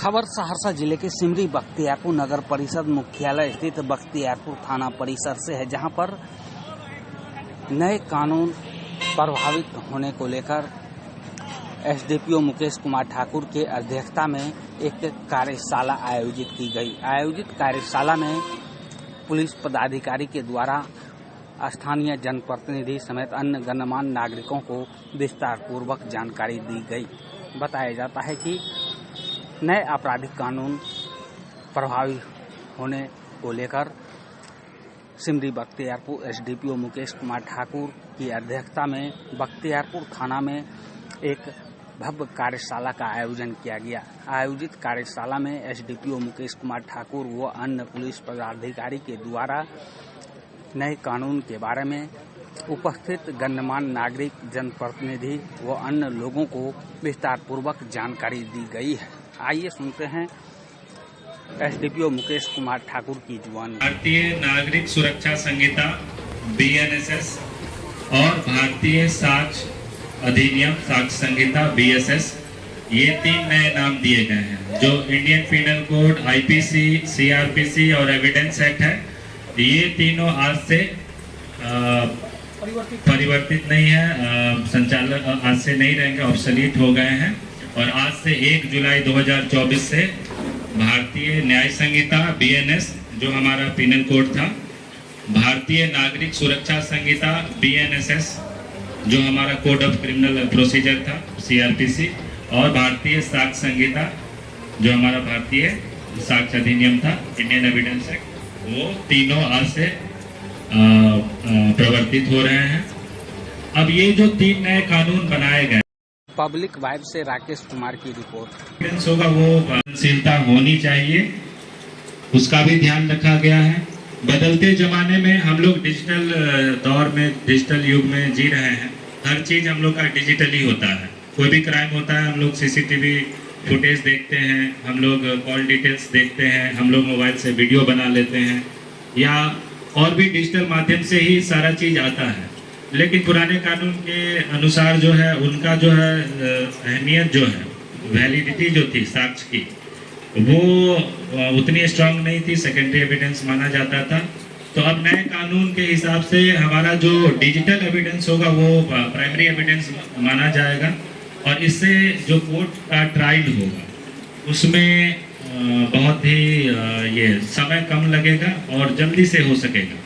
खबर सहरसा जिले के सिमरी बख्तियारपुर नगर परिषद मुख्यालय स्थित बख्तियारपुर थाना परिसर से है, जहां पर नए कानून प्रभावित होने को लेकर एसडीपीओ मुकेश कुमार ठाकुर के अध्यक्षता में एक कार्यशाला आयोजित की गई। आयोजित कार्यशाला में पुलिस पदाधिकारी के द्वारा स्थानीय जनप्रतिनिधि समेत अन्य गणमान्य नागरिकों को विस्तार पूर्वक जानकारी दी गई। बताया जाता है कि नए आपराधिक कानून प्रभावी होने को लेकर सिमरी बख्तियारपुर एसडीपीओ मुकेश कुमार ठाकुर की अध्यक्षता में बख्तियारपुर थाना में एक भव्य कार्यशाला का आयोजन किया गया। आयोजित कार्यशाला में एसडीपीओ मुकेश कुमार ठाकुर व अन्य पुलिस पदाधिकारी के द्वारा नए कानून के बारे में उपस्थित गणमान्य नागरिक, जनप्रतिनिधि व अन्य लोगों को विस्तार पूर्वक जानकारी दी गई है। आइए सुनते हैं एसडीपीओ मुकेश कुमार ठाकुर की जुबानी। भारतीय नागरिक सुरक्षा संहिता बीएनएसएस और भारतीय साक्ष्य अधिनियम साक्ष्य संहिता बीएसएस, ये 3 नए नाम दिए गए हैं। जो Indian penal code, IPC, CrPC और एविडेंस एक्ट है, ये तीनों आज से परिवर्तित नहीं है, संचालन आज से नहीं रहेंगे, ऑब्सोलीट हो गए हैं। और आज से 1 जुलाई 2024 से भारतीय न्याय संहिता बीएनएस, जो हमारा पीनल कोड था, भारतीय नागरिक सुरक्षा संहिता बीएनएसएस, जो हमारा कोड ऑफ क्रिमिनल प्रोसीजर था सीआरपीसी, और भारतीय साक्ष्य संहिता, जो हमारा भारतीय साक्ष्य अधिनियम था इंडियन एविडेंस एक्ट, वो तीनों आज से प्रवर्तित हो रहे हैं। अब ये जो 3 नए कानून बनाए गए, पब्लिक वाइब से राकेश कुमार की रिपोर्ट। होगा वो सहनशीलता होनी चाहिए, उसका भी ध्यान रखा गया है। बदलते जमाने में हम लोग डिजिटल दौर में, डिजिटल युग में जी रहे हैं। हर चीज हम लोग का डिजिटली होता है। कोई भी क्राइम होता है, हम लोग सीसीटीवी फुटेज देखते हैं, हम लोग कॉल डिटेल्स देखते हैं, हम लोग मोबाइल से वीडियो बना लेते हैं, या और भी डिजिटल माध्यम से ही सारा चीज आता है। लेकिन पुराने कानून के अनुसार जो है, उनका जो है अहमियत जो है, वैलिडिटी जो थी साक्ष्य की, वो उतनी स्ट्रांग नहीं थी, सेकेंडरी एविडेंस माना जाता था। तो अब नए कानून के हिसाब से हमारा जो डिजिटल एविडेंस होगा वो प्राइमरी एविडेंस माना जाएगा, और इससे जो कोर्ट का ट्रायल होगा उसमें बहुत ही ये समय कम लगेगा और जल्दी से हो सकेगा।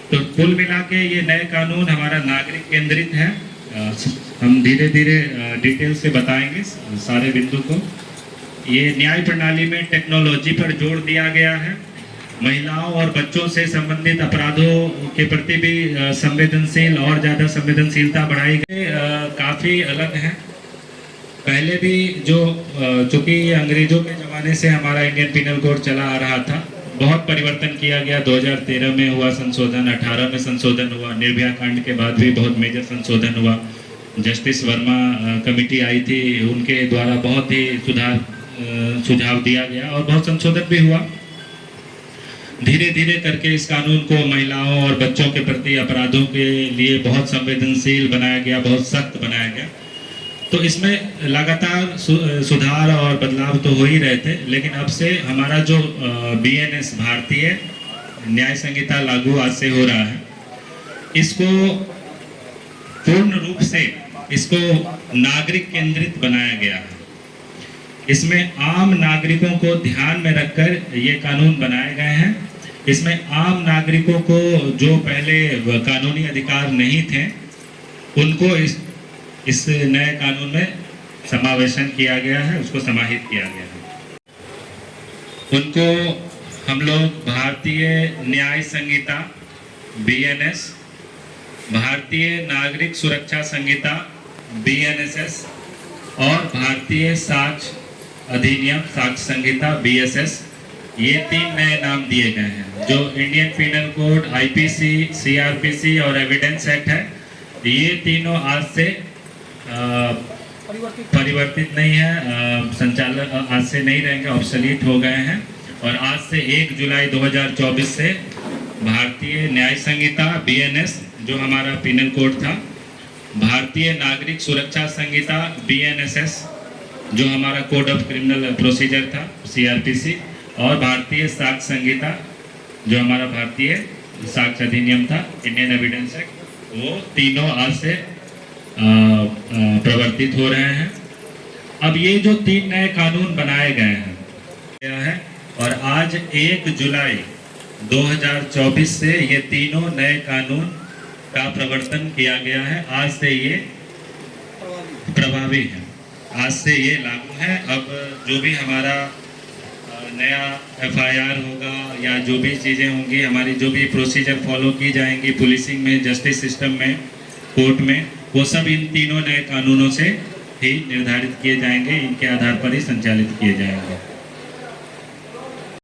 तो कुल मिला के ये नए कानून हमारा नागरिक केंद्रित है। हम धीरे धीरे डिटेल से बताएंगे सारे बिंदु को। ये न्याय प्रणाली में टेक्नोलॉजी पर जोर दिया गया है। महिलाओं और बच्चों से संबंधित अपराधों के प्रति भी संवेदनशील और ज़्यादा संवेदनशीलता बढ़ाई गई। काफ़ी अलग है। पहले भी जो चूँकि अंग्रेजों के ज़माने से हमारा इंडियन पीनल कोड चला आ रहा था, बहुत परिवर्तन किया गया। 2013 में हुआ संशोधन, 18 में संशोधन हुआ, निर्भया कांड के बाद भी बहुत मेजर संशोधन हुआ। जस्टिस वर्मा कमेटी आई थी, उनके द्वारा बहुत ही सुझाव दिया गया और बहुत संशोधन भी हुआ। धीरे धीरे करके इस कानून को महिलाओं और बच्चों के प्रति अपराधों के लिए बहुत संवेदनशील बनाया गया, बहुत सख्त बनाया गया। तो इसमें लगातार सुधार और बदलाव तो हो ही रहे थे, लेकिन अब से हमारा जो बीएनएस भारतीय न्याय संहिता लागू आज से हो रहा है, इसको पूर्ण रूप से इसको नागरिक केंद्रित बनाया गया है। इसमें आम नागरिकों को ध्यान में रखकर ये कानून बनाए गए हैं। इसमें आम नागरिकों को जो पहले कानूनी अधिकार नहीं थे, उनको इस नए कानून में समावेशन किया गया है, उसको समाहित किया गया है। उनको हम लोग भारतीय न्याय संहिता बीएनएस, भारतीय नागरिक सुरक्षा संहिता बीएनएसएस और भारतीय साक्ष्य अधिनियम साक्ष्य संहिता बीएसएस, ये 3 नए नाम दिए गए हैं। जो Indian penal code, IPC, CrPC और एविडेंस एक्ट है, ये तीनों आज से परिवर्तित नहीं है, संचालन आज से नहीं रहेंगे, ऑब्सोलीट हो गए हैं। और आज से 1 जुलाई 2024 से भारतीय न्याय संहिता बीएनएस, जो हमारा पीनल कोड था, भारतीय नागरिक सुरक्षा संहिता बीएनएसएस, जो हमारा कोड ऑफ क्रिमिनल प्रोसीजर था CRPC, और भारतीय साक्ष्य संहिता जो हमारा भारतीय साक्ष्य अधिनियम था, इंडियन एविडेंस एक्ट, वो तीनों आज से प्रवर्तित हो रहे हैं। अब ये जो 3 नए कानून बनाए गए हैं और आज 1 जुलाई 2024 से ये तीनों नए कानून का प्रवर्तन किया गया है। आज से ये प्रभावी है, आज से ये लागू है। अब जो भी हमारा नया FIR होगा या जो भी चीज़ें होंगी, हमारी जो भी प्रोसीजर फॉलो की जाएंगी पुलिसिंग में, जस्टिस सिस्टम में, कोर्ट में, वो सब इन तीनों नए कानूनों से ही निर्धारित किए जाएंगे, इनके आधार पर ही संचालित किए जाएंगे।